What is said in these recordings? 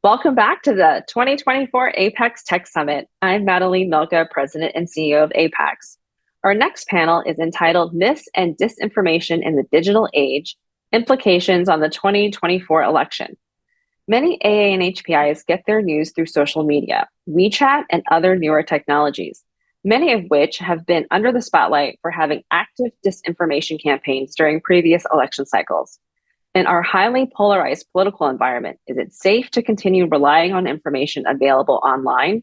Welcome back to the 2024 APEX Tech Summit. I'm Natalie Milka, President and CEO of APAICS. Our next panel is entitled Mis- and Disinformation in the Digital Age, Implications on the 2024 Election. Many AA and HPIs get their news through social media, WeChat, and other newer technologies, many of which have been under the spotlight for having active disinformation campaigns during previous election cycles. In our highly polarized political environment, is it safe to continue relying on information available online?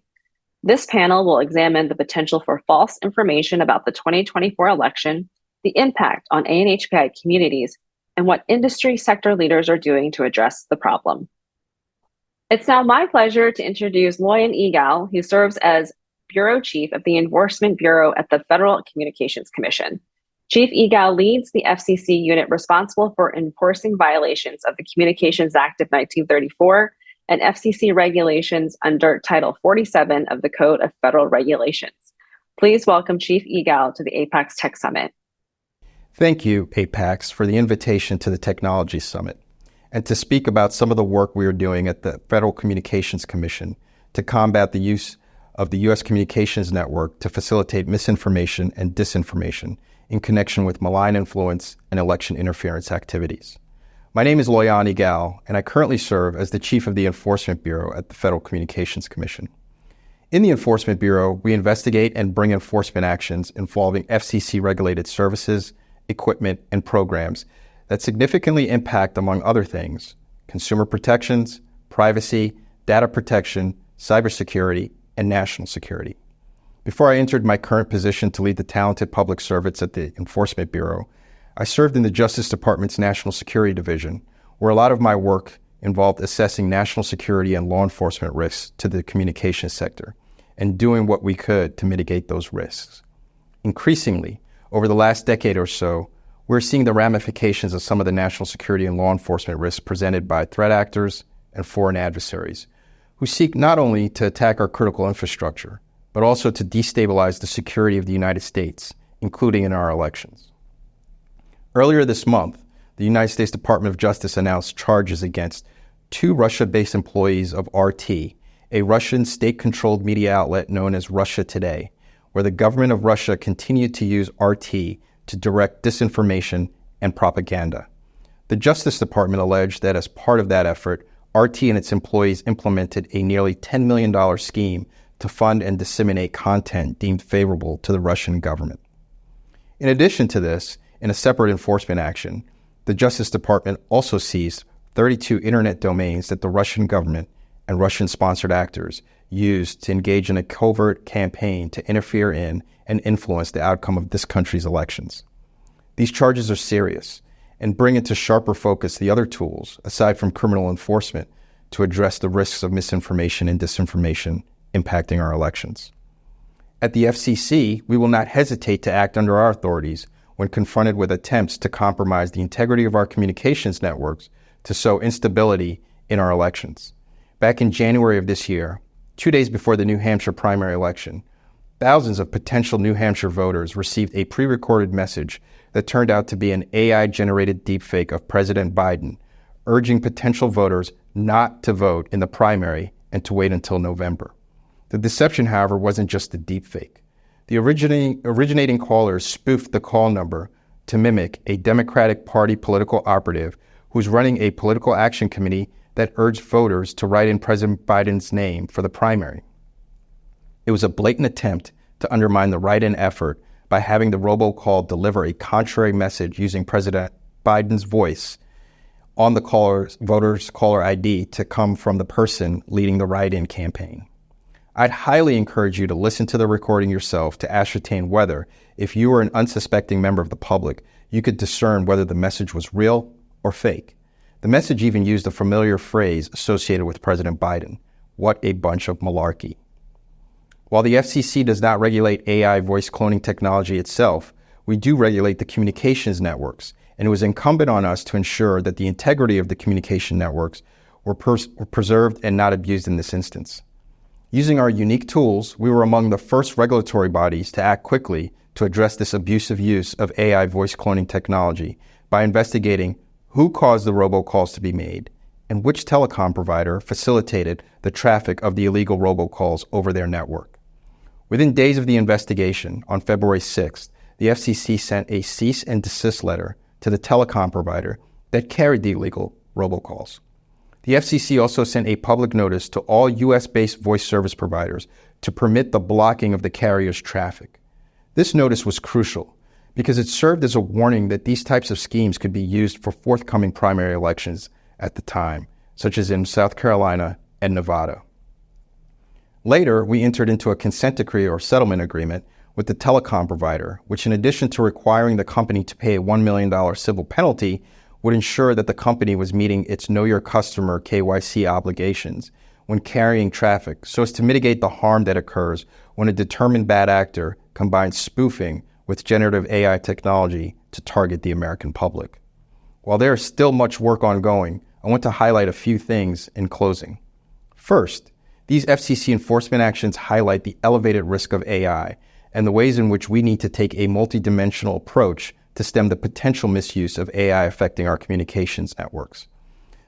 This panel will examine the potential for false information about the 2024 election, the impact on A and HPI communities, and what industry sector leaders are doing to address the problem. It's now my pleasure to introduce Loyaan Egal, who serves as Bureau Chief of the Enforcement Bureau at the Federal Communications Commission. Chief Egal leads the FCC unit responsible for enforcing violations of the Communications Act of 1934 and FCC regulations under Title 47 of the Code of Federal Regulations. Please welcome Chief Egal to the APAICS Tech Summit. Thank you, APAICS, for the invitation to the Technology Summit and to speak about some of the work we are doing at the Federal Communications Commission to combat the use of the U.S. Communications Network to facilitate misinformation and disinformation in connection with malign influence and election interference activities. My name is Loyaan Egal, and I currently serve as the Chief of the Enforcement Bureau at the Federal Communications Commission. In the Enforcement Bureau, we investigate and bring enforcement actions involving FCC-regulated services, equipment, and programs that significantly impact, among other things, consumer protections, privacy, data protection, cybersecurity, and national security. Before I entered my current position to lead the talented public servants at the Enforcement Bureau, I served in the Justice Department's National Security Division, where a lot of my work involved assessing national security and law enforcement risks to the communications sector and doing what we could to mitigate those risks. Increasingly, over the last decade or so, we're seeing the ramifications of some of the national security and law enforcement risks presented by threat actors and foreign adversaries who seek not only to attack our critical infrastructure, but also to destabilize the security of the United States, including in our elections. Earlier this month, the United States Department of Justice announced charges against 2 Russia-based employees of RT, a Russian state-controlled media outlet known as Russia Today, where the government of Russia continued to use RT to direct disinformation and propaganda. The Justice Department alleged that as part of that effort, RT and its employees implemented a nearly $10 million scheme to fund and disseminate content deemed favorable to the Russian government. In addition to this, in a separate enforcement action, the Justice Department also seized 32 internet domains that the Russian government and Russian-sponsored actors used to engage in a covert campaign to interfere in and influence the outcome of this country's elections. These charges are serious and bring into sharper focus the other tools, aside from criminal enforcement, to address the risks of misinformation and disinformation impacting our elections. At the FCC, we will not hesitate to act under our authorities when confronted with attempts to compromise the integrity of our communications networks to sow instability in our elections. Back in January of this year, 2 days before the New Hampshire primary election, thousands of potential New Hampshire voters received a pre-recorded message that turned out to be an AI-generated deepfake of President Biden, urging potential voters not to vote in the primary and to wait until November. The deception, however, wasn't just a deepfake. The originating callers spoofed the call number to mimic a Democratic Party political operative who's running a political action committee that urged voters to write in President Biden's name for the primary. It was a blatant attempt to undermine the write-in effort by having the robocall deliver a contrary message using President Biden's voice on the voter's caller ID to come from the person leading the write-in campaign. I'd highly encourage you to listen to the recording yourself to ascertain whether, if you were an unsuspecting member of the public, you could discern whether the message was real or fake. The message even used a familiar phrase associated with President Biden: "What a bunch of malarkey." While the FCC does not regulate AI voice cloning technology itself, we do regulate the communications networks, and it was incumbent on us to ensure that the integrity of the communication networks were preserved and not abused in this instance. Using our unique tools, we were among the first regulatory bodies to act quickly to address this abusive use of AI voice cloning technology by investigating who caused the robocalls to be made and which telecom provider facilitated the traffic of the illegal robocalls over their network. Within days of the investigation, on February 6th, the FCC sent a cease and desist letter to the telecom provider that carried the illegal robocalls. The FCC also sent a public notice to all U.S.-based voice service providers to permit the blocking of the carrier's traffic. This notice was crucial because it served as a warning that these types of schemes could be used for forthcoming primary elections at the time, such as in South Carolina and Nevada. Later, we entered into a consent decree or settlement agreement with the telecom provider, which in addition to requiring the company to pay a $1 million civil penalty, would ensure that the company was meeting its Know Your Customer KYC obligations when carrying traffic so as to mitigate the harm that occurs when a determined bad actor combines spoofing with generative AI technology to target the American public. While there is still much work ongoing, I want to highlight a few things in closing. First, these FCC enforcement actions highlight the elevated risk of AI and the ways in which we need to take a multidimensional approach to stem the potential misuse of AI affecting our communications networks.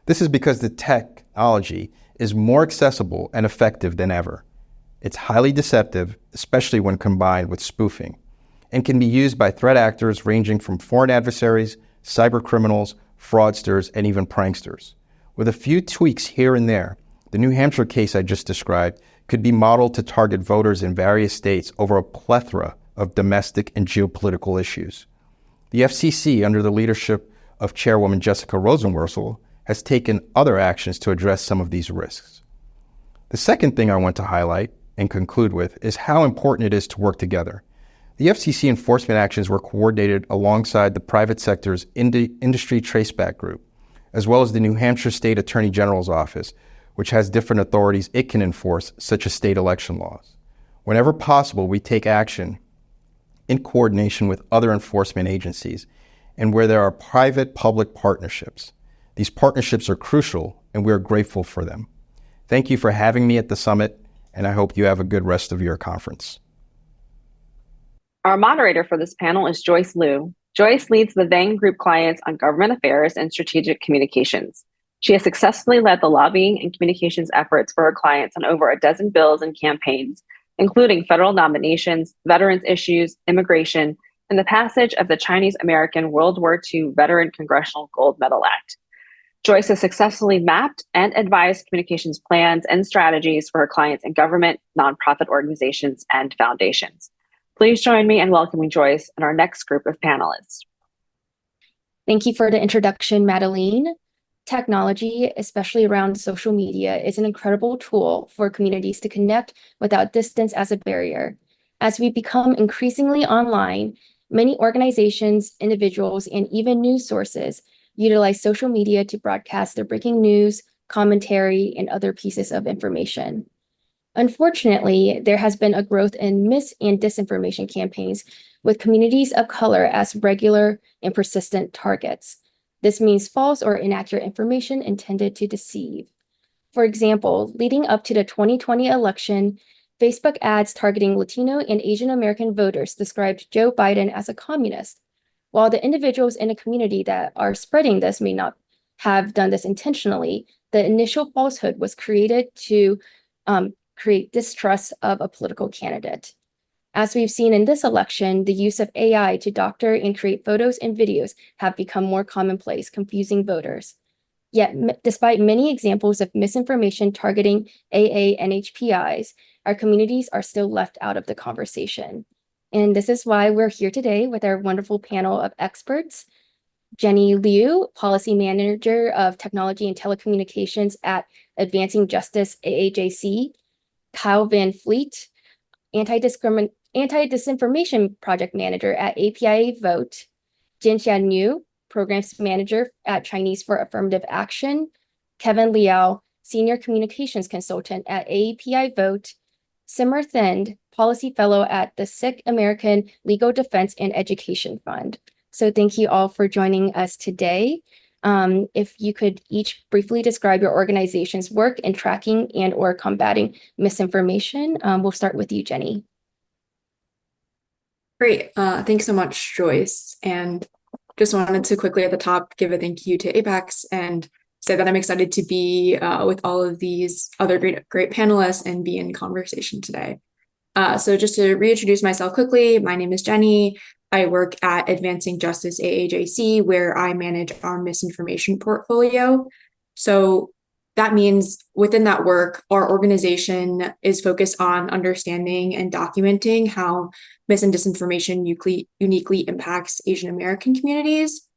This is because the technology is more accessible and effective than ever. It's highly deceptive, especially when combined with spoofing, and can be used by threat actors ranging from foreign adversaries, cyber criminals, fraudsters, and even pranksters. With a few tweaks here and there, the New Hampshire case I just described could be modeled to target voters in various states over a plethora of domestic and geopolitical issues. The FCC, under the leadership of Chairwoman Jessica Rosenworcel, has taken other actions to address some of these risks. The second thing I want to highlight and conclude with is how important it is to work together. The FCC enforcement actions were coordinated alongside the private sector's industry traceback group, as well as the New Hampshire State Attorney General's office, which has different authorities it can enforce, such as state election laws. Whenever possible, we take action in coordination with other enforcement agencies and where there are private-public partnerships. These partnerships are crucial, and we are grateful for them. Thank you for having me at the summit, and I hope you have a good rest of your conference. Our moderator for this panel is Joyce Liu. Joyce leads the VENG group clients on government affairs and strategic communications. She has successfully led the lobbying and communications efforts for her clients on over a dozen bills and campaigns, including federal nominations, veterans issues, immigration, and the passage of the Chinese-American World War II Veteran Congressional Gold Medal Act. Joyce has successfully mapped and advised communications plans and strategies for her clients in government, nonprofit organizations, and foundations. Please join me in welcoming Joyce and our next group of panelists. Thank you for the introduction, Madeline. Technology, especially around social media, is an incredible tool for communities to connect without distance as a barrier. As we become increasingly online, many organizations, individuals, and even news sources utilize social media to broadcast their breaking news, commentary, and other pieces of information. Unfortunately, there has been a growth in mis- and disinformation campaigns with communities of color as regular and persistent targets. This means false or inaccurate information intended to deceive. For example, leading up to the 2020 election, Facebook ads targeting Latino and Asian American voters described Joe Biden as a communist. While the individuals in a community that are spreading this may not have done this intentionally, the initial falsehood was created to create distrust of a political candidate. As we've seen in this election, the use of AI to doctor and create photos and videos have become more commonplace, confusing voters. Yet, despite many examples of misinformation targeting AA and HPIs, our communities are still left out of the conversation. And this is why we're here today with our wonderful panel of experts. Jenny Liu, Policy Manager of Technology and Telecommunications at Advancing Justice AAJC, Kyle Van Fleet, Anti-Disinformation Project Manager at APIAVote, Jinxia New, Programs Manager at Chinese for Affirmative Action, Kevin Liao, Senior Communications Consultant at APIVote, Simar, Policy Fellow at the Sikh American Legal Defense and Education Fund. So thank you all for joining us today. If you could each briefly describe your organization's work in tracking and or combating misinformation. We'll start with you, Jenny. Great. Thanks so much, Joyce. And just wanted to quickly at the top give a thank you to APAICS and say that I'm excited to be with all of these other great panelists and be in conversation today. So just to reintroduce myself quickly, my name is Jenny. I work at Advancing Justice AAJC, where I manage our misinformation portfolio. So that means within that work, our organization is focused on understanding and documenting how mis and disinformation uniquely impacts Asian American communities.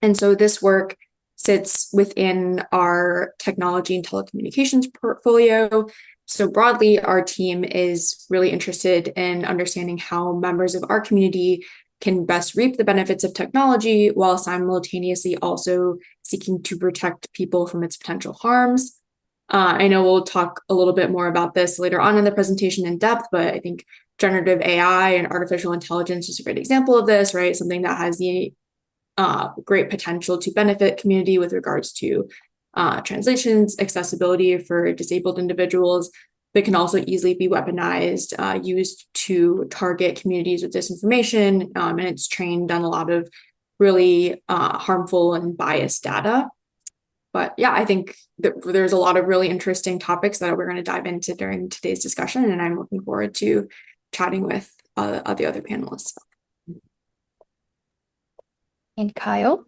And so this work sits within our technology and telecommunications portfolio. So broadly, our team is really interested in understanding how members of our community can best reap the benefits of technology while simultaneously also seeking to protect people from its potential harms. I know we'll talk a little bit more about this later on in the presentation in depth, but I think generative AI and artificial intelligence is a great example of this, right? Something that has the great potential to benefit community with regards to translations, accessibility for disabled individuals, but can also easily be weaponized, used to target communities with disinformation, and it's trained on a lot of really harmful and biased data. But yeah, I think that there's a lot of really interesting topics that we're going to dive into during today's discussion, and I'm looking forward to chatting with the other panelists. And Kyle?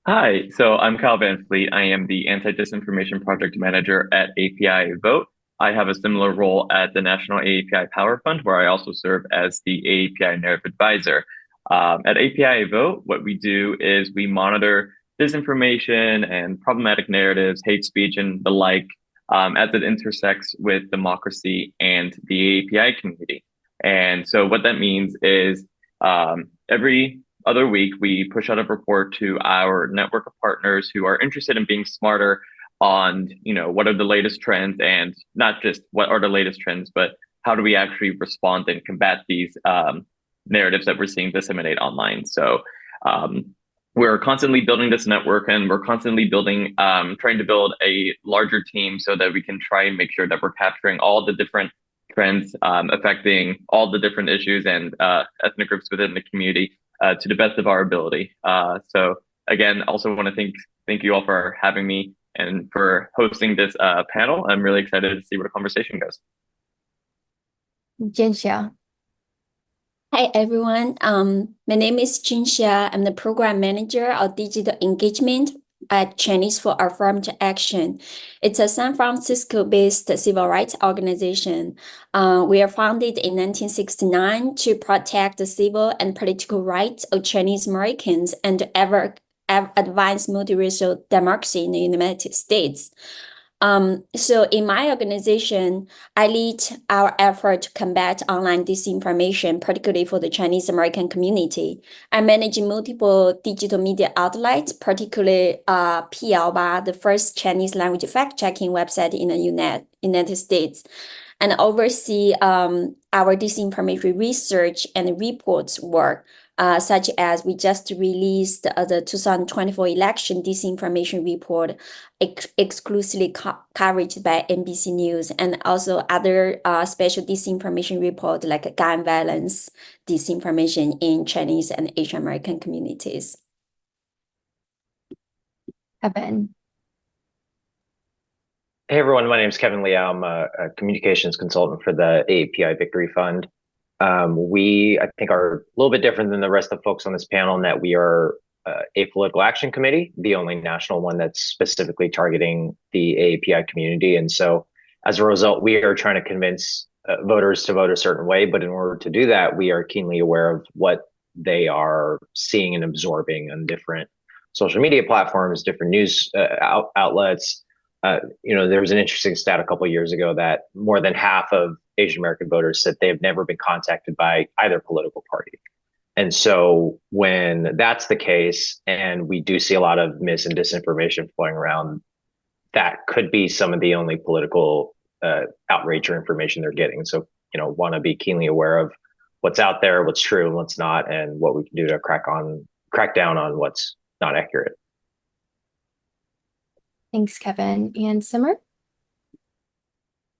Hi, so I'm Kyle Van Fleet. I am the Anti-Disinformation Project Manager at APIAVote. I have a similar role at the National AAPI Power Fund, where I also serve as the AAPI Narrative Advisor. At APIAVote, what we do is we monitor disinformation and problematic narratives, hate speech, and the like as it intersects with democracy and the AAPI community. And so what that means is every other week, we push out a report to our network of partners who are interested in being smarter on, what are the latest trends, and not just what are the latest trends, but how do we actually respond and combat these narratives that we're seeing disseminate online. So we're constantly building this network, and we're constantly building, trying to build a larger team so that we can try and make sure that we're capturing all the different trends affecting all the different issues and ethnic groups within the community to the best of our ability. So again, also want to thank you all for having me and for hosting this panel. I'm really excited to see where the conversation goes. Jinxia. Hi, everyone. My name is Jinxia. I'm the Program Manager of Digital Engagement at Chinese for Affirmative Action. It's a San Francisco-based civil rights organization. We are founded in 1969 to protect the civil and political rights of Chinese Americans and to advance multiracial democracy in the United States. So in my organization, I lead our effort to combat online disinformation, particularly for the Chinese American community. I manage multiple digital media outlets, particularly PLBA, the first Chinese language fact-checking website in the United States, and oversee our disinformation research and reports work, such as we just released the 2024 election disinformation report, exclusively coverage by NBC News, and also other special disinformation report like gun violence disinformation in Chinese and Asian American communities. Kevin. Hey everyone, my name is Kevin Liao. I'm a communications consultant for the AAPI Victory Fund. We, I think, are a little bit different than the rest of the folks on this panel in that we are a political action committee, the only national one that's specifically targeting the AAPI community. And so as a result, we are trying to convince voters to vote a certain way. But in order to do that, we are keenly aware of what they are seeing and absorbing on different social media platforms, different news outlets. There was an interesting stat a couple of years ago that more than half of Asian American voters said they have never been contacted by either political party. And so when that's the case, and we do see a lot of mis and disinformation flowing around, that could be some of the only political outrage or information they're getting. So, want to be keenly aware of what's out there, what's true and what's not, and what we can do to crack down on what's not accurate. Thanks, Kevin. And Simar?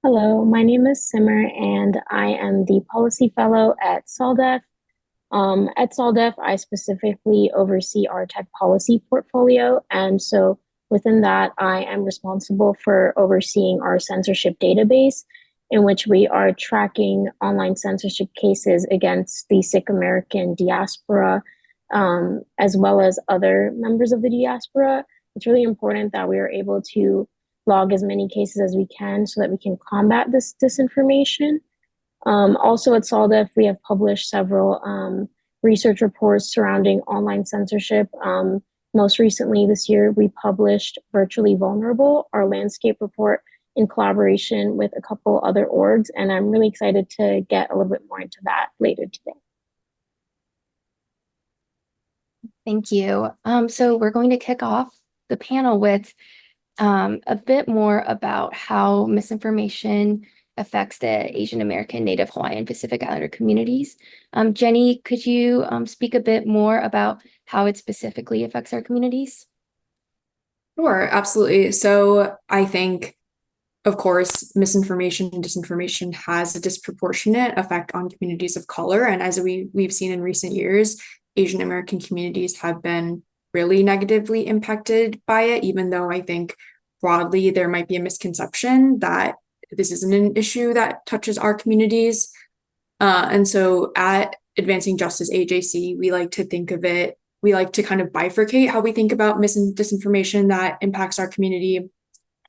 Hello, my name is Simar, and I am the Policy Fellow at SALDEF. At SALDEF, I specifically oversee our tech policy portfolio. And so within that, I am responsible for overseeing our censorship database, in which we are tracking online censorship cases against the Sikh American diaspora, as well as other members of the diaspora. It's really important that we are able to log as many cases as we can so that we can combat this disinformation. Also at SALDEF, we have published several research reports surrounding online censorship. Most recently this year, we published Virtually Vulnerable, our landscape report, in collaboration with a couple other orgs, and I'm really excited to get a little bit more into that later today. Thank you. So we're going to kick off the panel with a bit more about how misinformation affects the Asian American, Native Hawaiian, Pacific Islander communities. Jenny, could you speak a bit more about how it specifically affects our communities? Sure, absolutely. So I think, of course, misinformation and disinformation has a disproportionate effect on communities of color. And as we've seen in recent years, Asian American communities have been really negatively impacted by it, even though I think broadly there might be a misconception that this isn't an issue that touches our communities. And so at Advancing Justice AAJC, we like to think of it, we like to kind of bifurcate how we think about mis and disinformation that impacts our community.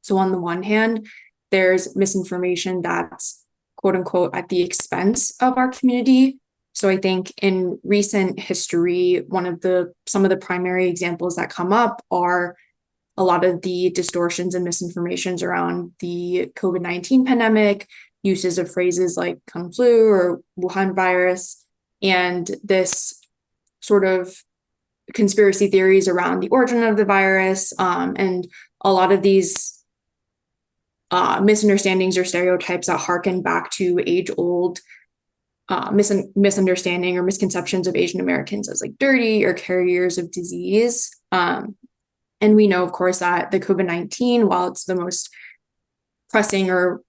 So on the one hand, there's misinformation that's quote unquote at the expense of our community. So I think in recent history, some of the primary examples that come up are a lot of the distortions and misinformations around the COVID-19 pandemic, uses of phrases like Kung flu or Wuhan virus, and this sort of conspiracy theories around the origin of the virus, and a lot of these misunderstandings or stereotypes that harken back to age-old misunderstanding or misconceptions of Asian Americans as like dirty or carriers of disease. And we know, of course, that the COVID-19, while it's the most pressing or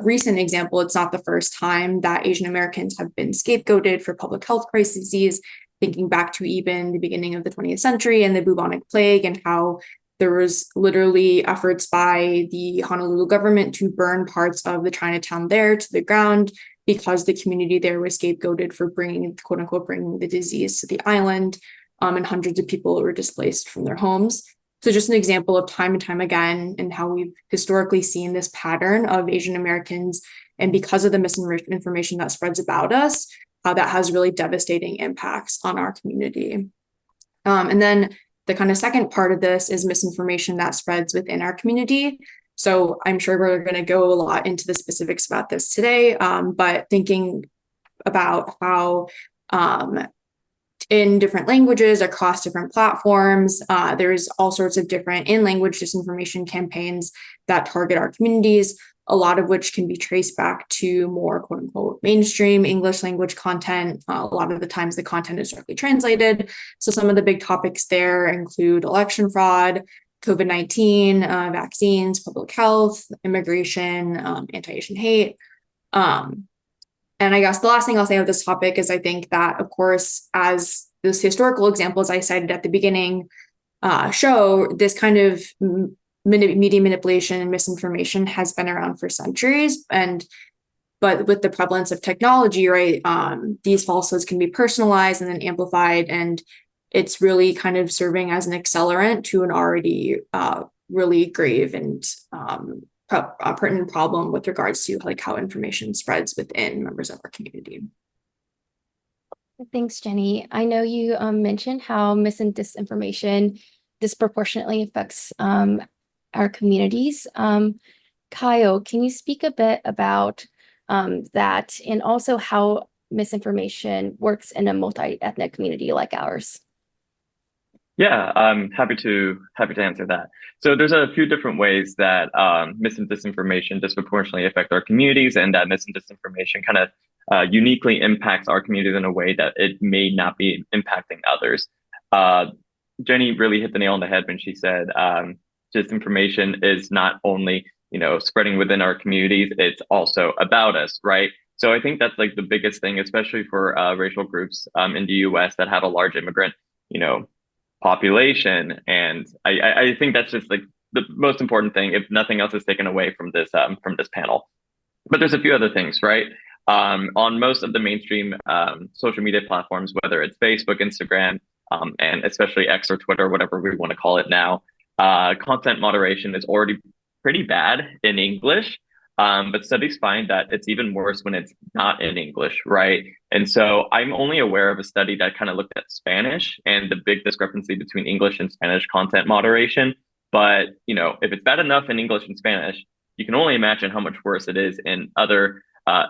recent example, it's not the first time that Asian Americans have been scapegoated for public health crises, thinking back to even the beginning of the 20th century and the bubonic plague, and how there was literally efforts by the Honolulu government to burn parts of the Chinatown there to the ground because the community there was scapegoated for bringing, quote unquote, bringing the disease to the island, and hundreds of people were displaced from their homes. So just an example of time and time again, and how we've historically seen this pattern of Asian Americans, and because of the misinformation that spreads about us, how that has really devastating impacts on our community. And then the kind of second part of this is misinformation that spreads within our community. So I'm sure we're going to go a lot into the specifics about this today, but thinking about how in different languages across different platforms, there's all sorts of different in-language disinformation campaigns that target our communities, a lot of which can be traced back to more quote unquote mainstream English language content. A lot of the times the content is directly translated. So some of the big topics there include election fraud, COVID-19, vaccines, public health, immigration, anti-Asian hate. And I guess the last thing I'll say of this topic is I think that, of course, as those historical examples I cited at the beginning show, this kind of media manipulation and misinformation has been around for centuries. But with the prevalence of technology, right, these falsehoods can be personalized and then amplified, and it's really kind of serving as an accelerant to an already really grave and pertinent problem with regards to like how information spreads within members of our community. Thanks, Jenny. I know you mentioned how mis and disinformation disproportionately affects our communities. Kyle, can you speak a bit about that, and also how misinformation works in a multi-ethnic community like ours? Yeah, I'm happy to answer that. So there's a few different ways that mis and disinformation disproportionately affect our communities, and that mis and disinformation kind of uniquely impacts our communities in a way that it may not be impacting others. Jenny really hit the nail on the head when she said disinformation is not only spreading within our communities, it's also about us, right? So I think that's like the biggest thing, especially for racial groups in the US that have a large immigrant, population. And I think that's just like the most important thing, if nothing else is taken away from this panel. But there's a few other things, right? On most of the mainstream social media platforms, whether it's Facebook, Instagram, and especially X or Twitter, whatever we want to call it now, content moderation is already pretty bad in English. But studies find that it's even worse when it's not in English, right? And so I'm only aware of a study that kind of looked at Spanish and the big discrepancy between English and Spanish content moderation. But, if it's bad enough in English and Spanish, you can only imagine how much worse it is in other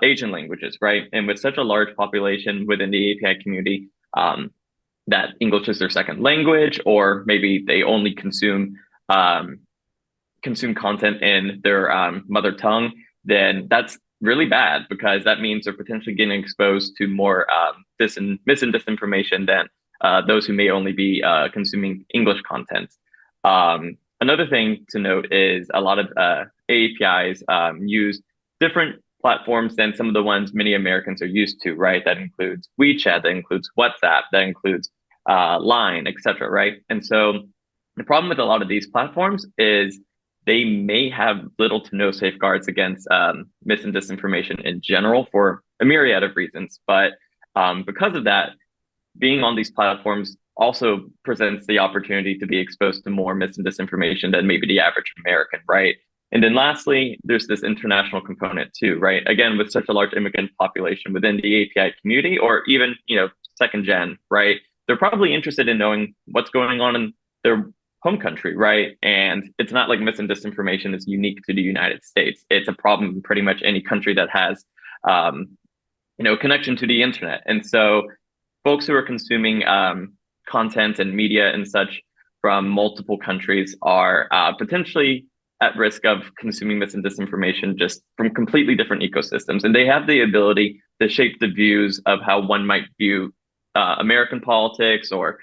Asian languages, right? And with such a large population within the API community, that English is their second language, or maybe they only consume content in their mother tongue, then that's really bad, because that means they're potentially getting exposed to more mis and disinformation than those who may only be consuming English content. Another thing to note is a lot of APIs use different platforms than some of the ones many Americans are used to, right? That includes WeChat, that includes WhatsApp, that includes Line, etc., right? And so the problem with a lot of these platforms is they may have little to no safeguards against mis and disinformation in general for a myriad of reasons. But because of that, being on these platforms also presents the opportunity to be exposed to more mis and disinformation than maybe the average American, right? And then lastly, there's this international component too, right? Again, with such a large immigrant population within the API community, or even, second gen, right? They're probably interested in knowing what's going on in their home country, right? And it's not like mis and disinformation is unique to the United States. It's a problem in pretty much any country that has, connection to the internet. And so folks who are consuming content and media and such from multiple countries are potentially at risk of consuming mis and disinformation just from completely different ecosystems. And they have the ability to shape the views of how one might view American politics, or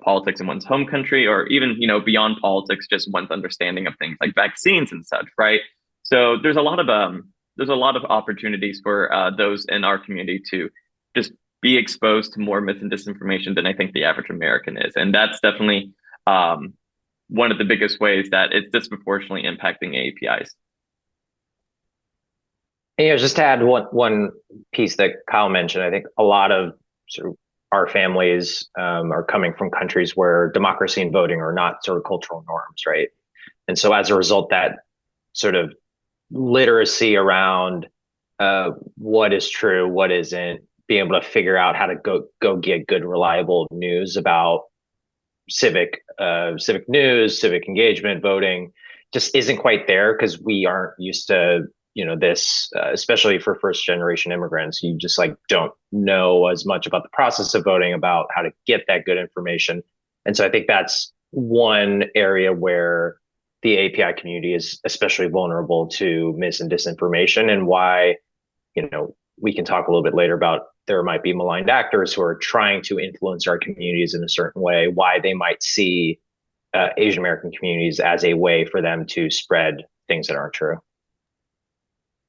politics in one's home country, or even beyond politics, just one's understanding of things like vaccines and such, right? So there's a lot of opportunities for those in our community to just be exposed to more mis and disinformation than I think the average American is, and that's definitely one of the biggest ways that it's disproportionately impacting APIs. And, just to add one piece that Kyle mentioned, I think a lot of sort of our families are coming from countries where democracy and voting are not sort of cultural norms, right? And so as a result, that sort of literacy around what is true, what isn't, being able to figure out how to go get good, reliable news about civic news, civic engagement, voting, just isn't quite there, because we aren't used to this, especially for first generation immigrants. You just don't know as much about the process of voting, about how to get that good information. And so I think that's one area where the API community is especially vulnerable to mis and disinformation, and why, we can talk a little bit later about there might be maligned actors who are trying to influence our communities in a certain way, why they might see Asian American communities as a way for them to spread things that aren't true.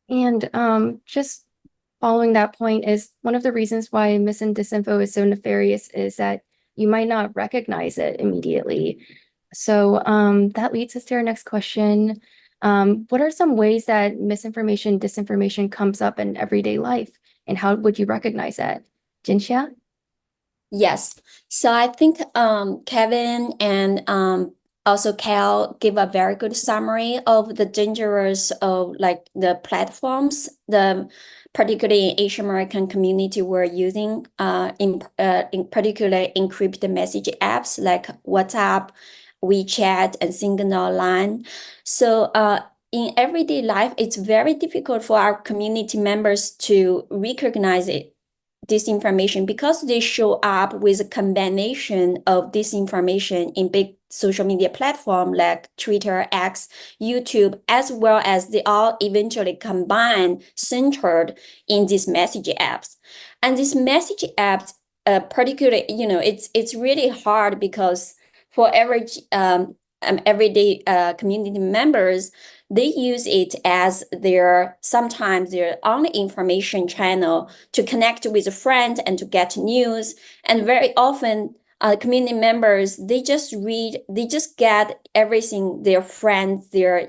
And just following that point, is one of the reasons why mis and disinfo is so nefarious is that you might not recognize it immediately. So that leads us to our next question. What are some ways that misinformation, disinformation comes up in everyday life, and how would you recognize that? Jinxia? Yes. So I think Kevin and also Cal give a very good summary of the dangers of the platforms, particularly in Asian American community we're using, in particular encrypted message apps like WhatsApp, WeChat, and Signal, Line. So in everyday life, it's very difficult for our community members to recognize disinformation, because they show up with a combination of disinformation in big social media platform like Twitter, X, YouTube, as well as they all eventually combine centered in these message apps. And these message apps, particularly, it's really hard, because for average everyday community members, they use it as sometimes their only information channel to connect with a friend and to get news. And very often, community members, they just get everything their friends, their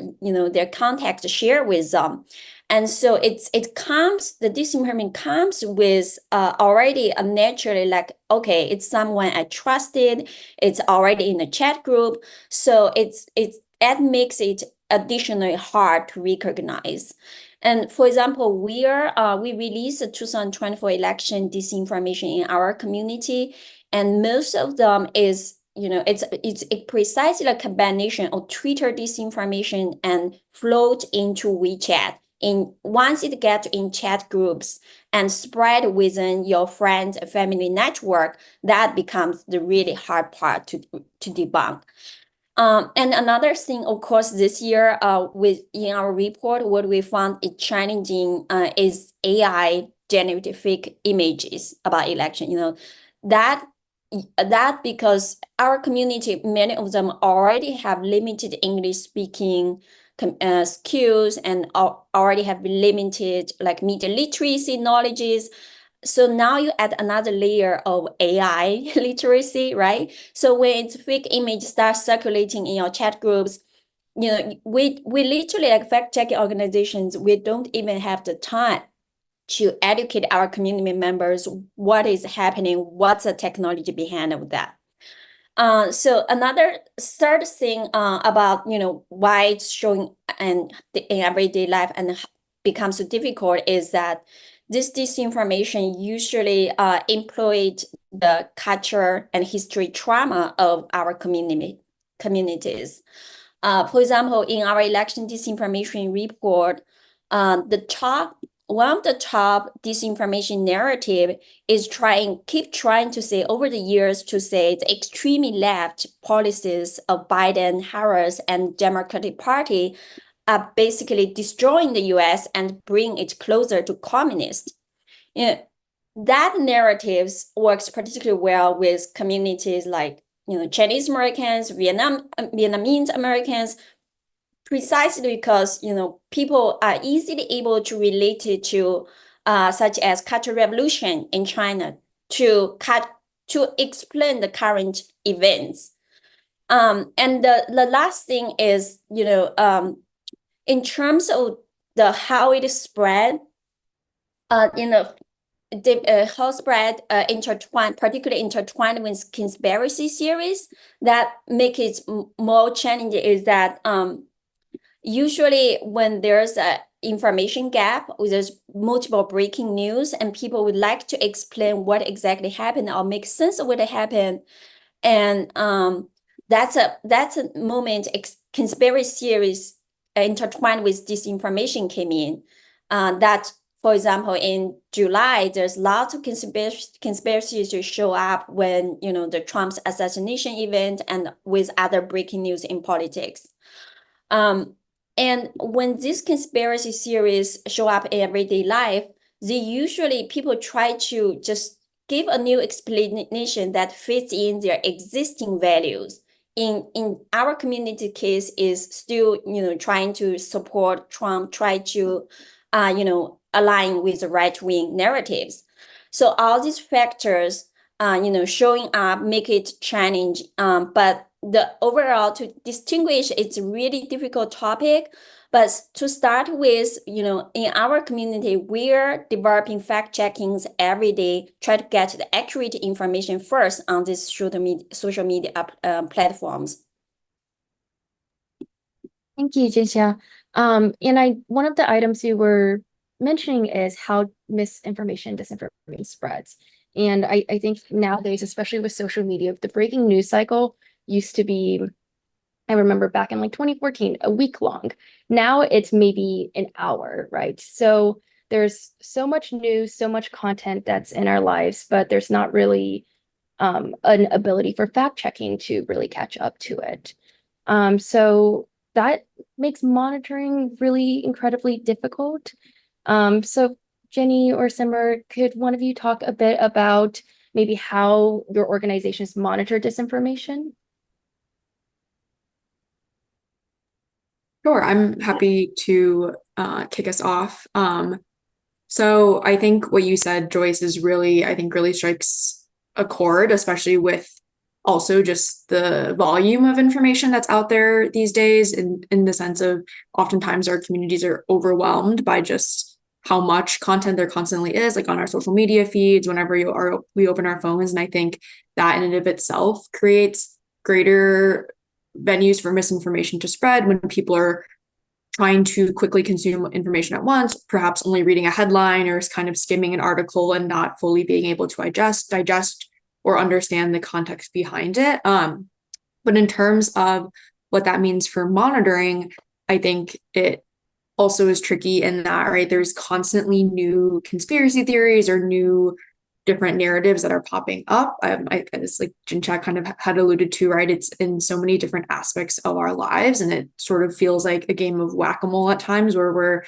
contacts share with them. And so the disinformation comes with already a naturally like, okay, it's someone I trusted, it's already in the chat group. So that makes it additionally hard to recognize. And for example, we released the 2024 election disinformation in our community, and most of them is, it's precisely a combination of Twitter disinformation and float into WeChat. Once it gets in chat groups and spread within your friend family network, that becomes the really hard part to debunk. And another thing, of course, this year, in our report, what we found is challenging is AI generated fake images about election. That because our community, many of them already have limited English speaking skills and already have limited like media literacy knowledges. So now you add another layer of AI literacy, right? So when it's fake image starts circulating in your chat groups, we literally, like fact-checking organizations, we don't even have the time to educate our community members what is happening, what's the technology behind of that. So another third thing about why it's showing in everyday life and becomes so difficult is that this disinformation usually employed the culture and history trauma of our communities. For example, in our election disinformation report, one of the top disinformation narrative is keep trying to say over the years to say the extremely left policies of Biden, Harris, and Democratic Party are basically destroying the US and bring it closer to communist. That narrative works particularly well with communities like Chinese Americans, Vietnamese Americans, precisely because people are easily able to relate it to such as Cultural Revolution in China to explain the current events. And the last thing is in terms of how it is spread, the how spread particularly intertwined with conspiracy theories that make it more challenging is that usually when there's a information gap, or there's multiple breaking news and people would like to explain what exactly happened or make sense of what happened. And that's a moment conspiracy theories intertwined with disinformation came in. That, for example, in July, there's lots of conspiracies to show up when the Trump's assassination event and with other breaking news in politics. And when these conspiracy theories show up in everyday life, people try to just give a new explanation that fits in their existing values. In our community case is still, trying to support Trump, try to, align with the right-wing narratives. So all these factors, showing up make it challenge. But the overall to distinguish, it's a really difficult topic. But to start with, in our community, we're developing fact checkings every day, try to get the accurate information first on these social media platforms. Thank you, Jinxia. One of the items you were mentioning is how misinformation, disinformation spreads. And I think nowadays, especially with social media, the breaking news cycle used to be, I remember back in like 2014, a week long. Now it's maybe an hour, right? So there's so much news, so much content that's in our lives, but there's not really an ability for fact checking to really catch up to it. So that makes monitoring really incredibly difficult. So Jenny or Simar, could one of you talk a bit about maybe how your organizations monitor disinformation? Sure, I'm happy to kick us off. So I think what you said, Joyce, is really, I think, really strikes a chord, especially with also just the volume of information that's out there these days, in the sense of oftentimes our communities are overwhelmed by just how much content there constantly is, like on our social media feeds, whenever we open our phones. And I think that in and of itself creates greater venues for misinformation to spread when people are trying to quickly consume information at once, perhaps only reading a headline or kind of skimming an article and not fully being able to digest or understand the context behind it. But in terms of what that means for monitoring, I think it also is tricky in that, right, there's constantly new conspiracy theories or new different narratives that are popping up. As like Jinxia kind of had alluded to, right, it's in so many different aspects of our lives, and it sort of feels like a game of whack-a-mole at times, where we're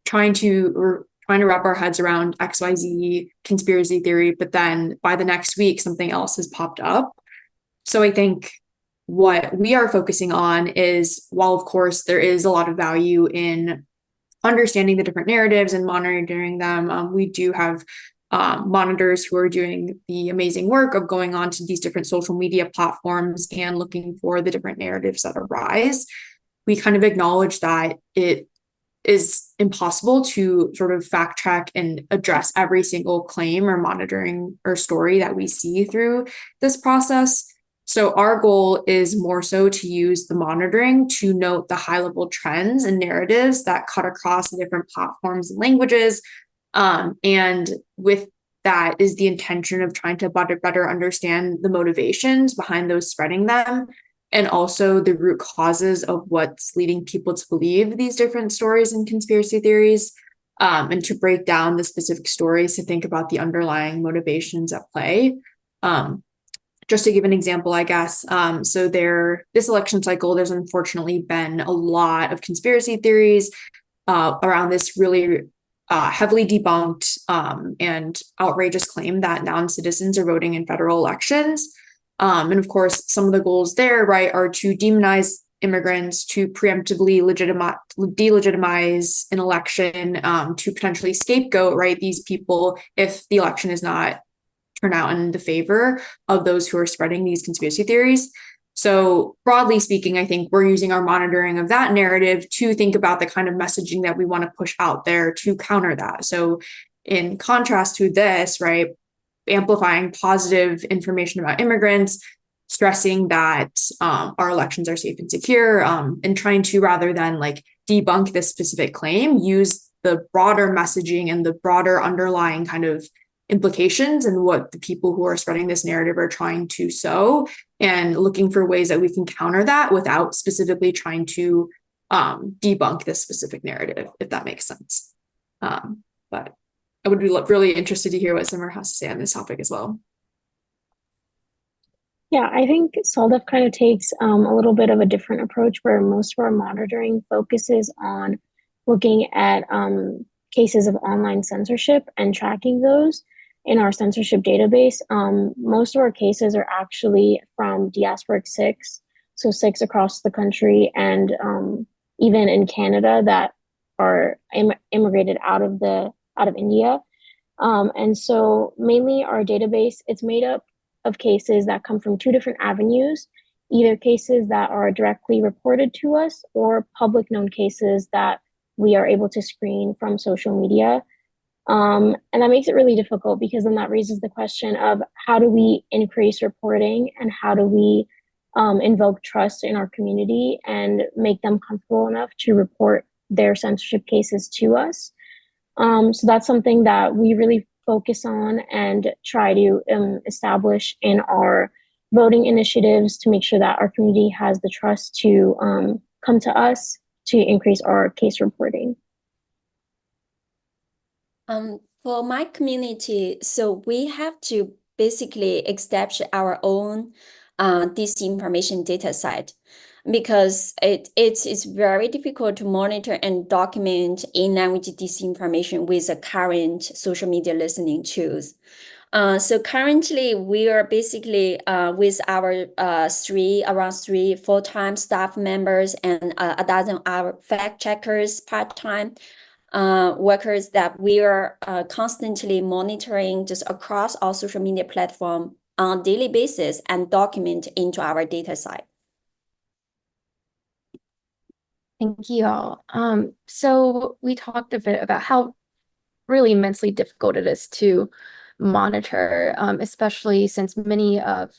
trying to wrap our heads around XYZ conspiracy theory, but then by the next week something else has popped up. So I think what we are focusing on is, while of course there is a lot of value in understanding the different narratives and monitoring them, we do have monitors who are doing the amazing work of going on to these different social media platforms and looking for the different narratives that arise. We kind of acknowledge that it is impossible to sort of fact check and address every single claim or monitoring or story that we see through this process. So our goal is more so to use the monitoring to note the high level trends and narratives that cut across the different platforms and languages. And with that is the intention of trying to better understand the motivations behind those spreading them, and also the root causes of what's leading people to believe these different stories and conspiracy theories, and to break down the specific stories to think about the underlying motivations at play. Just to give an example, I guess, so this election cycle, there's unfortunately been a lot of conspiracy theories around this really heavily debunked and outrageous claim that non-citizens are voting in federal elections. And of course, some of the goals there, right, are to demonize immigrants, to preemptively delegitimize an election, to potentially scapegoat, right, these people if the election is not turn out in the favor of those who are spreading these conspiracy theories. So broadly speaking, I think we're using our monitoring of that narrative to think about the kind of messaging that we want to push out there to counter that. So in contrast to this, right, amplifying positive information about immigrants, stressing that our elections are safe and secure, and trying to, rather than like debunk this specific claim, use the broader messaging and the broader underlying kind of implications and what the people who are spreading this narrative are trying to sow, and looking for ways that we can counter that without specifically trying to debunk this specific narrative, if that makes sense. But I would be really interested to hear what Simar has to say on this topic as well. Yeah, I think SALDEF kind of takes a little bit of a different approach, where most of our monitoring focuses on looking at cases of online censorship and tracking those in our censorship database. Most of our cases are actually from diasporic Sikhs, so Sikhs across the country, and even in Canada that are immigrated out of India. And so mainly our database, it's made up of cases that come from two different avenues, either cases that are directly reported to us or public known cases that we are able to screen from social media. And that makes it really difficult, because then that raises the question of how do we increase reporting, and how do we invoke trust in our community and make them comfortable enough to report their censorship cases to us. So that's something that we really focus on and try to establish in our voting initiatives to make sure that our community has the trust to come to us to increase our case reporting. For my community, so we have to basically establish our own disinformation data set, because it's very difficult to monitor and document in-language disinformation with the current social media listening tools. So currently we are basically with our around three full-time staff members and a dozen our fact checkers part-time workers that we are constantly monitoring just across all social media platform on a daily basis and document into our data site. Thank you all. So we talked a bit about how really immensely difficult it is to monitor, especially since many of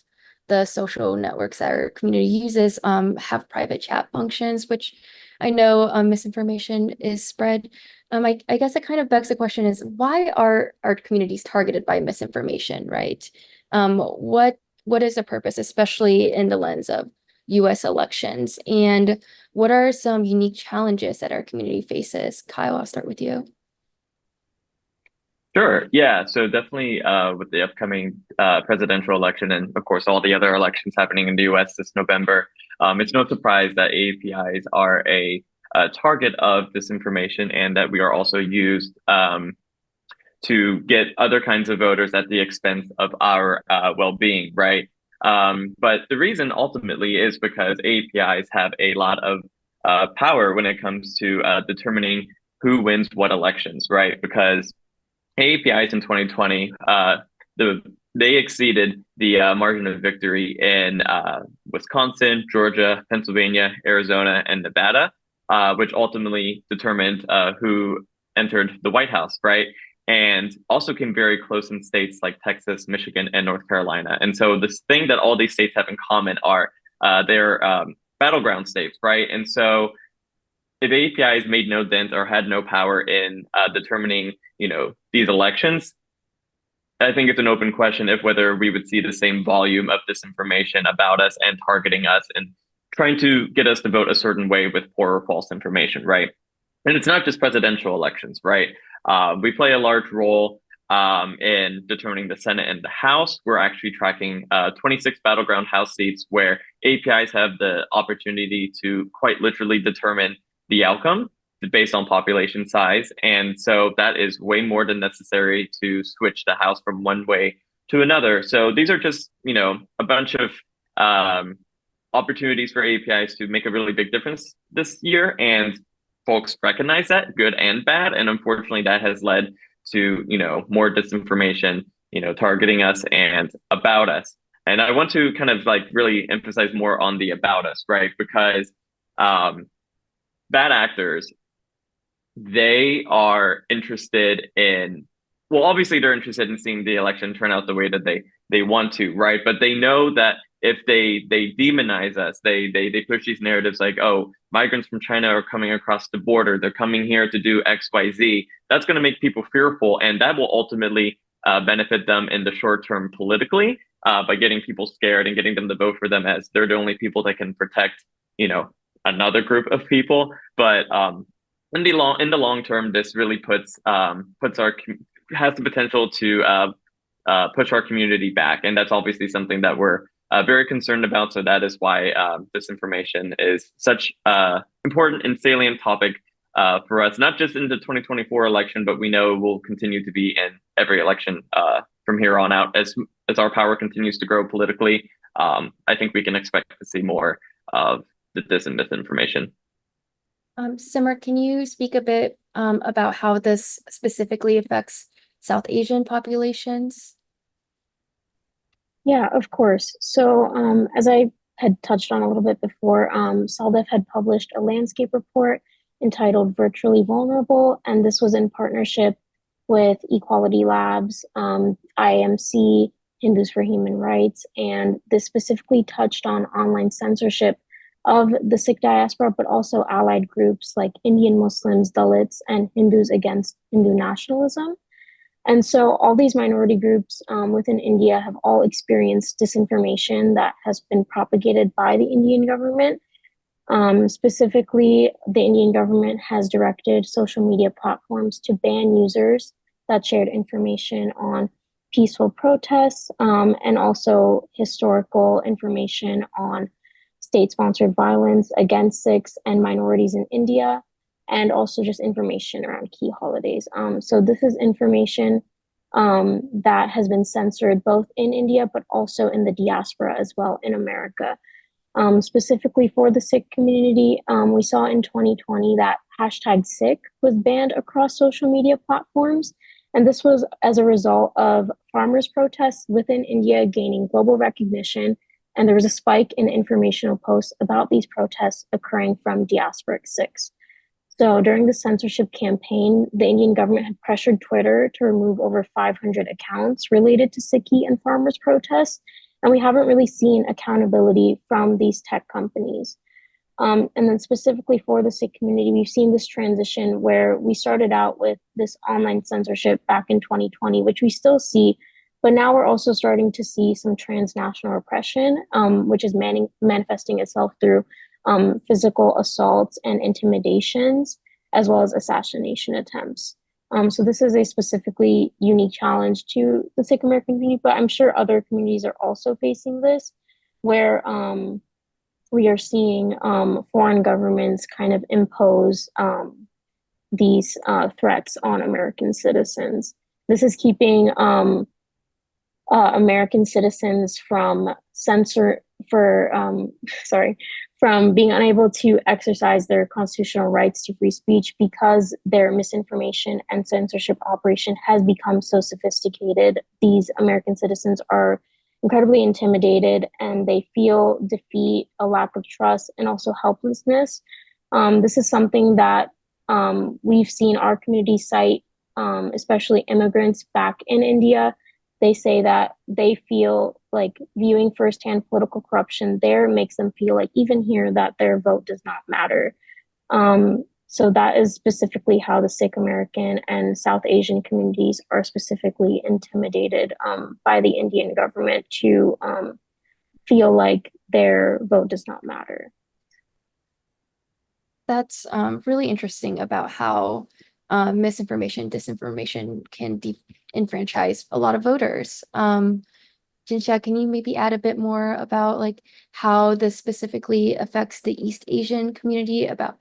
the social networks that our community uses have private chat functions, which I know misinformation is spread. I guess it kind of begs the question is, why are our communities targeted by misinformation, right? What is the purpose, especially in the lens of US elections? And what are some unique challenges that our community faces? Kyle, I'll start with you. Sure. Yeah. So definitely with the upcoming presidential election and of course all the other elections happening in the US this November, it's no surprise that APIs are a target of disinformation and that we are also used to get other kinds of voters at the expense of our well-being, right? But the reason ultimately is because APIs have a lot of power when it comes to determining who wins what elections, right? Because APIs in 2020, they exceeded the margin of victory in Wisconsin, Georgia, Pennsylvania, Arizona, and Nevada, which ultimately determined who entered the White House, right? And also came very close in states like Texas, Michigan, and North Carolina. And so this thing that all these states have in common are they're battleground states, right? And so if APIs made no dent or had no power in determining, these elections, I think it's an open question if whether we would see the same volume of disinformation about us and targeting us and trying to get us to vote a certain way with poor or false information, right? And it's not just presidential elections, right? We play a large role in determining the Senate and the House. We're actually tracking 26 battleground House seats where APIs have the opportunity to quite literally determine the outcome based on population size. And so that is way more than necessary to switch the House from one way to another. So these are just, a bunch of opportunities for APIs to make a really big difference this year. And folks recognize that, good and bad. And unfortunately, that has led to, more disinformation, targeting us and about us. And I want to kind of really emphasize more on the about us, right? Because bad actors, they are interested in, well, obviously they're interested in seeing the election turn out the way that they want to, right? But they know that if they demonize us, they push these narratives like, oh, migrants from China are coming across the border, they're coming here to do X, Y, Z. That's going to make people fearful, and that will ultimately benefit them in the short term politically by getting people scared and getting them to vote for them as they're the only people that can protect, another group of people. But in the long term, this really has the potential to push our community back, and that's obviously something that we're very concerned about. So that is why disinformation is such an important and salient topic for us, not just in the 2024 election, but we know will continue to be in every election from here on out as our power continues to grow politically. I think we can expect to see more of the dis and misinformation. Simar, can you speak a bit about how this specifically affects South Asian populations? Yeah, of course. So as I had touched on a little bit before, SALDEF had published a landscape report entitled Virtually Vulnerable, and this was in partnership with Equality Labs, IMC, Hindus for Human Rights, and this specifically touched on online censorship of the Sikh diaspora, but also allied groups like Indian Muslims, Dalits, and Hindus against Hindu nationalism. And so all these minority groups within India have all experienced disinformation that has been propagated by the Indian government. Specifically, the Indian government has directed social media platforms to ban users that shared information on peaceful protests and also historical information on state-sponsored violence against Sikhs and minorities in India, and also just information around key holidays. So this is information that has been censored both in India, but also in the diaspora as well in America. Specifically for the Sikh community, we saw in 2020 that hashtag Sikh was banned across social media platforms. And this was as a result of farmers' protests within India gaining global recognition. And there was a spike in informational posts about these protests occurring from diasporic Sikhs. So during the censorship campaign, the Indian government had pressured Twitter to remove over 500 accounts related to Sikhi and farmers' protests. And we haven't really seen accountability from these tech companies. And then specifically for the Sikh community, we've seen this transition where we started out with this online censorship back in 2020, which we still see, but now we're also starting to see some transnational oppression, which is manifesting itself through physical assaults and intimidations, as well as assassination attempts. So this is a specifically unique challenge to the Sikh American community, but I'm sure other communities are also facing this, where we are seeing foreign governments kind of impose these threats on American citizens. This is keeping American citizens from from being unable to exercise their constitutional rights to free speech because their misinformation and censorship operation has become so sophisticated. These American citizens are incredibly intimidated and they feel defeat, a lack of trust, and also helplessness. This is something that we've seen our community cite, especially immigrants back in India. They say that they feel like viewing firsthand political corruption there makes them feel like even here that their vote does not matter. So that is specifically how the Sikh American and South Asian communities are specifically intimidated by the Indian government to feel like their vote does not matter. That's really interesting about how misinformation, disinformation can disenfranchise a lot of voters. Jinxia, can you maybe add a bit more about like how this specifically affects the East Asian community about?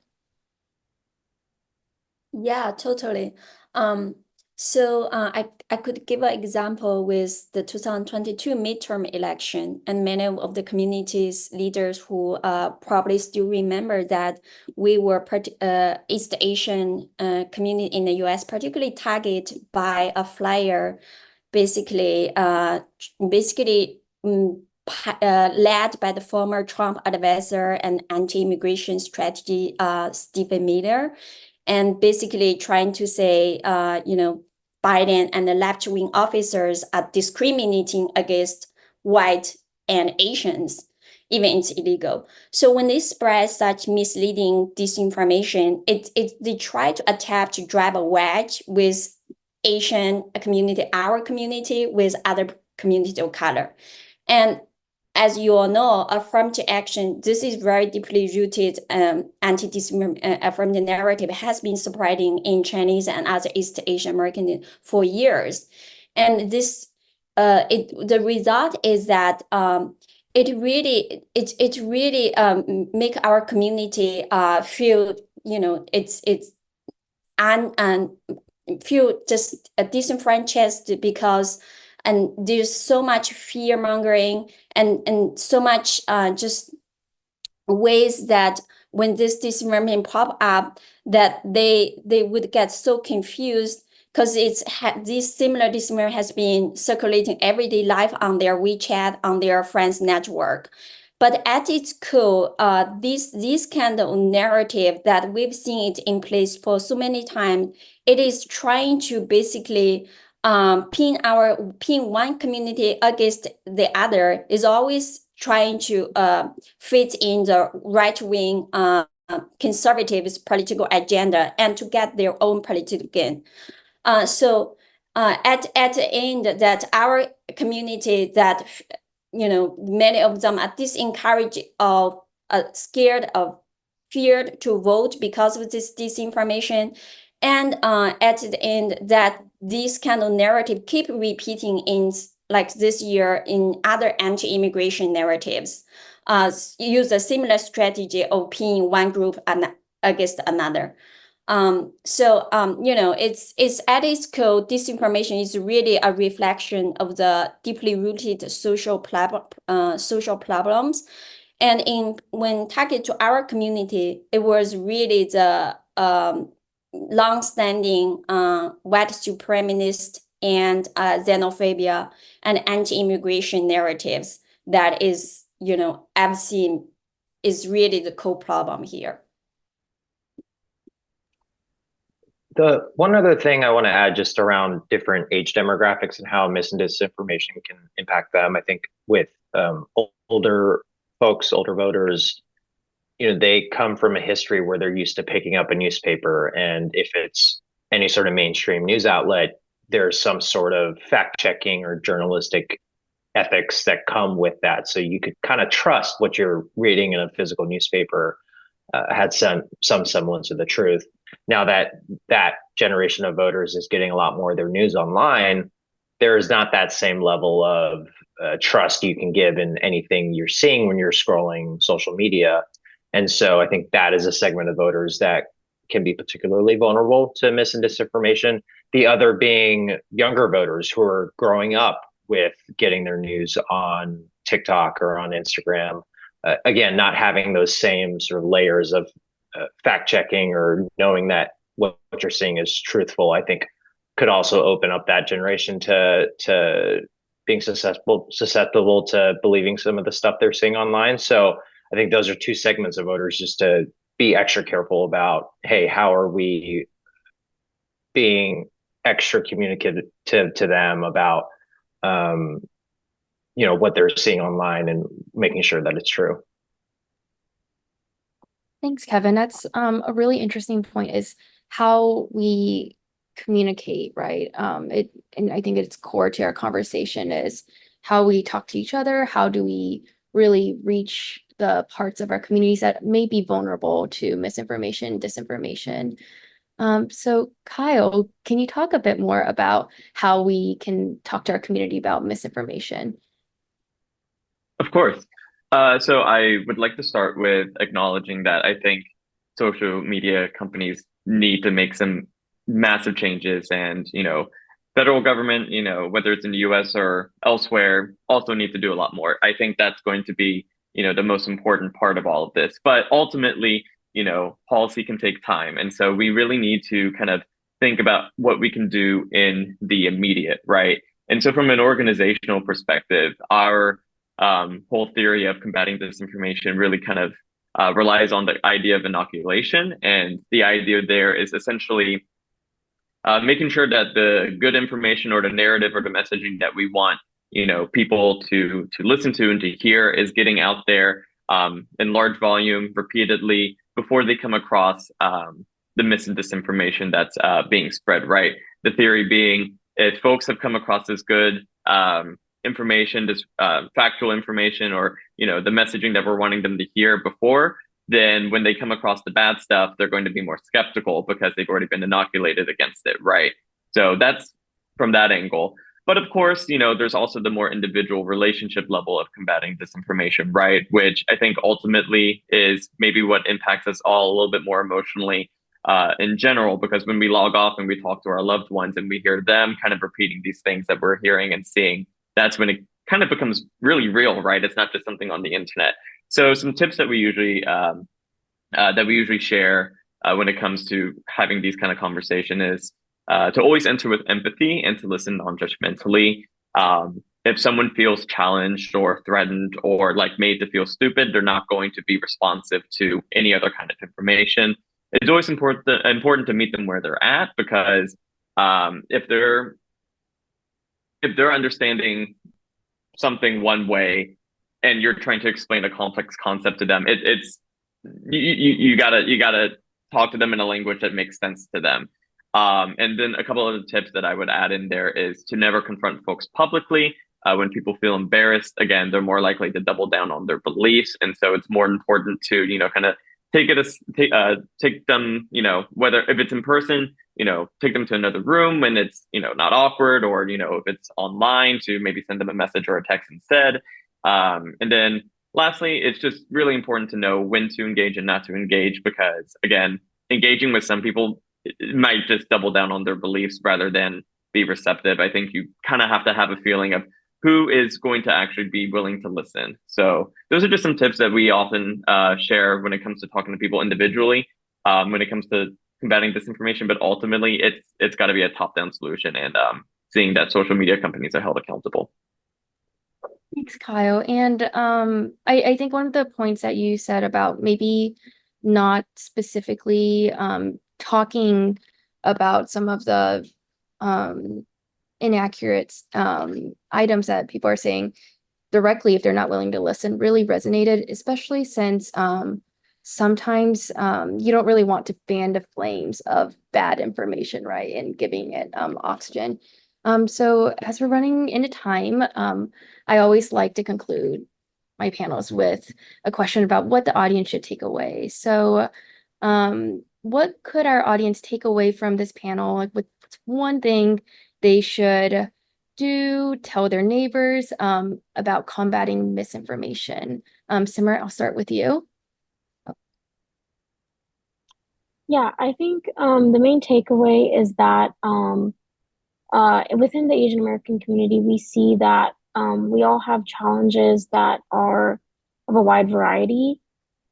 Yeah, totally. I could give an example with the 2022 midterm election, and many of the communities leaders who probably still remember that we were East Asian community in the US, particularly targeted by a flyer, basically led by the former Trump advisor and anti-immigration strategy Stephen Miller. And basically trying to say, Biden and the left-wing officers are discriminating against white and Asians, even it's illegal. So when they spread such misleading disinformation, they try to attempt to drive a wedge with Asian community, our community, with other community of color. And as you all know, affirmative action, this is very deeply rooted anti-disinformation affirmative narrative has been spreading in Chinese and other East Asian American for years. And this, the result is that it really make our community feel, feel just disenfranchised because and there's so much fear mongering and so much just ways that when this disinformation pop up that they would get so confused because this similar disinformation has been circulating everyday life on their WeChat, on their friends network. But at its core, this kind of narrative that we've seen it in place for so many times, it is trying to basically pin one community against the other, is always trying to fit in the right-wing conservatives' political agenda and to get their own political gain. So at the end, that our community that many of them are disencouraged or scared of feared to vote because of this disinformation. And at the end, that this kind of narrative keep repeating in like this year in other anti-immigration narratives, use a similar strategy of pinning one group against another. It's at its core, disinformation is really a reflection of the deeply rooted social problems. And when targeted to our community, it was really the long-standing white supremacist and xenophobia and anti-immigration narratives that is, I've seen is really the core problem here. The one other thing I want to add just around different age demographics and how mis and disinformation can impact them. I think with older folks, older voters, they come from a history where they're used to picking up a newspaper, and if it's any sort of mainstream news outlet, there's some sort of fact checking or journalistic ethics that come with that. So you could kind of trust what you're reading in a physical newspaper had some semblance of the truth. Now that generation of voters is getting a lot more of their news online, there is not that same level of trust you can give in anything you're seeing when you're scrolling social media. And so I think that is a segment of voters that can be particularly vulnerable to mis and disinformation. The other being younger voters who are growing up with getting their news on TikTok or on Instagram. Again, not having those same sort of layers of fact checking or knowing that what you're seeing is truthful, I think could also open up that generation to being susceptible to believing some of the stuff they're seeing online. So I think those are two segments of voters just to be extra careful about, hey, how are we being extra communicative to them about what they're seeing online and making sure that it's true. Thanks, Kevin. That's a really interesting point, is how we communicate, right? And I think it's core to our conversation is how we talk to each other. How do we really reach the parts of our communities that may be vulnerable to misinformation, disinformation? So Kyle, can you talk a bit more about how we can talk to our community about misinformation? Of course. So I would like to start with acknowledging that I think social media companies need to make some massive changes, and federal government, whether it's in the US or elsewhere, also need to do a lot more. I think that's going to be the most important part of all of this. But ultimately, policy can take time, and so we really need to kind of think about what we can do in the immediate, right? And so from an organizational perspective, our whole theory of combating disinformation really kind of relies on the idea of inoculation. And the idea there is essentially making sure that the good information or the narrative or the messaging that we want, people to listen to and to hear is getting out there in large volume repeatedly before they come across the mis and disinformation that's being spread, right? The theory being, if folks have come across this good information, this factual information, or the messaging that we're wanting them to hear before, then when they come across the bad stuff, they're going to be more skeptical because they've already been inoculated against it, right? So that's from that angle. But of course, there's also the more individual relationship level of combating disinformation, right? Which I think ultimately is maybe what impacts us all a little bit more emotionally in general, because when we log off and we talk to our loved ones and we hear them kind of repeating these things that we're hearing and seeing, that's when it kind of becomes really real, right? It's not just something on the internet. So some tips that we usually share when it comes to having these kind of conversation is to always enter with empathy and to listen non-judgmentally. If someone feels challenged or threatened or like made to feel stupid, they're not going to be responsive to any other kind of information. It's always important to meet them where they're at, because if they're understanding something one way and you're trying to explain a complex concept to them, you gotta talk to them in a language that makes sense to them. And then a couple of the tips that I would add in there is to never confront folks publicly. When people feel embarrassed, again, they're more likely to double down on their beliefs, and so it's more important to kind of take them, whether if it's in person, take them to another room when it's not awkward, or if it's online, to maybe send them a message or a text instead. And then lastly, it's just really important to know when to engage and not to engage, because again, engaging with some people it might just double down on their beliefs rather than be receptive. I think you kind of have to have a feeling of who is going to actually be willing to listen. So those are just some tips that we often share when it comes to talking to people individually, when it comes to combating disinformation. But ultimately, it's got to be a top-down solution, and seeing that social media companies are held accountable. Thanks, Kyle. And I think one of the points that you said about maybe not specifically talking about some of the inaccurate items that people are saying directly if they're not willing to listen really resonated, especially since sometimes you don't really want to fan the flames of bad information, right? And giving it oxygen. So as we're running into time, I always like to conclude my panels with a question about what the audience should take away. So what could our audience take away from this panel? Like, what's one thing they should do, tell their neighbors about combating misinformation? Simar, I'll start with you. Yeah, I think the main takeaway is that within the Asian American community, we see that we all have challenges that are of a wide variety,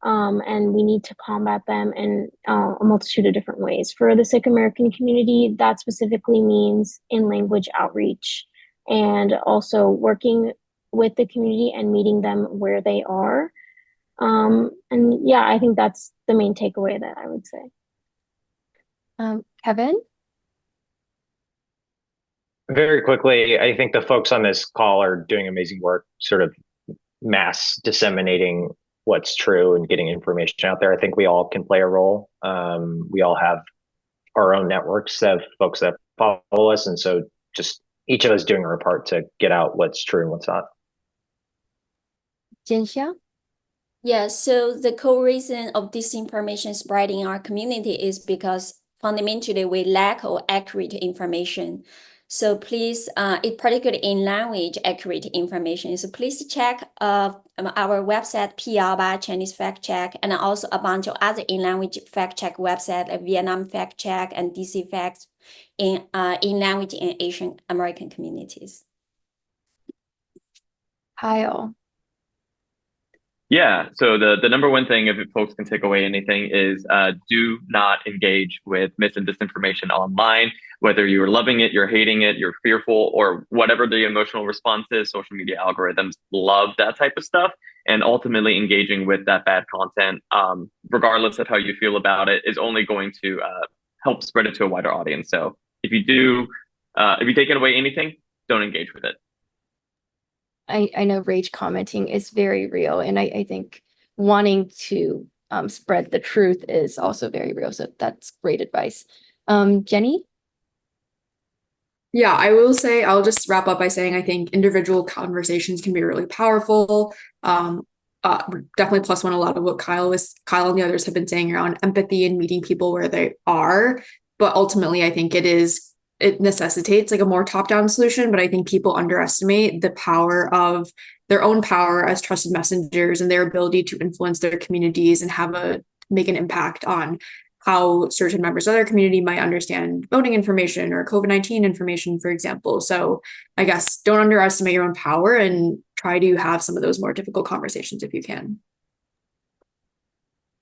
and we need to combat them in a multitude of different ways. For the Sikh American community, that specifically means in language outreach and also working with the community and meeting them where they are. And yeah, I think that's the main takeaway that I would say. Kevin? Very quickly, I think the folks on this call are doing amazing work, sort of mass disseminating what's true and getting information out there. I think we all can play a role. We all have our own networks of folks that follow us. And so just each of us doing our part to get out what's true and what's not. Jinxia? Yeah, so the core reason of disinformation spreading in our community is because fundamentally we lack of accurate information. So please, it particularly in language accurate information. So please check our website, APIAVote, Chinese Fact Check, and also a bunch of other in language fact check websites like Vietnam Fact Check and DC Facts in language in Asian American communities. Kyle? Yeah, so the number one thing, if folks can take away anything, is do not engage with mis and disinformation online, whether you're loving it, you're hating it, you're fearful, or whatever the emotional response is. Social media algorithms love that type of stuff, and ultimately engaging with that bad content, regardless of how you feel about it, is only going to help spread it to a wider audience. So if you take away anything, don't engage with it. I know rage commenting is very real, and I think wanting to spread the truth is also very real. So that's great advice. Jenny? Yeah, I will say, I'll just wrap up by saying I think individual conversations can be really powerful. Definitely plus one a lot of what Kyle and the others have been saying around empathy and meeting people where they are. But ultimately, I think it necessitates like a more top-down solution, but I think people underestimate the power of their own power as trusted messengers and their ability to influence their communities and make an impact on how certain members of their community might understand voting information or COVID-19 information, for example. So I guess don't underestimate your own power and try to have some of those more difficult conversations if you can.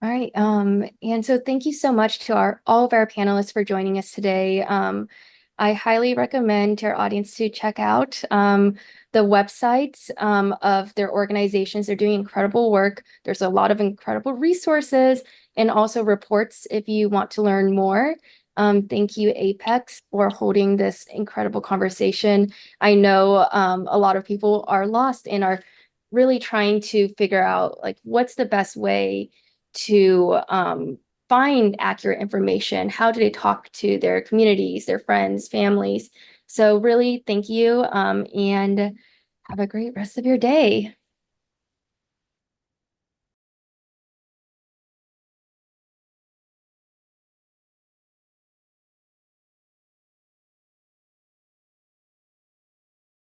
All right. And so thank you so much to all of our panelists for joining us today. I highly recommend to our audience to check out the websites of their organizations. They're doing incredible work. There's a lot of incredible resources and also reports if you want to learn more. Thank you, APAICS, for holding this incredible conversation. I know a lot of people are lost and are really trying to figure out like what's the best way to find accurate information. How do they talk to their communities, their friends, families? So really, thank you, and have a great rest of your day.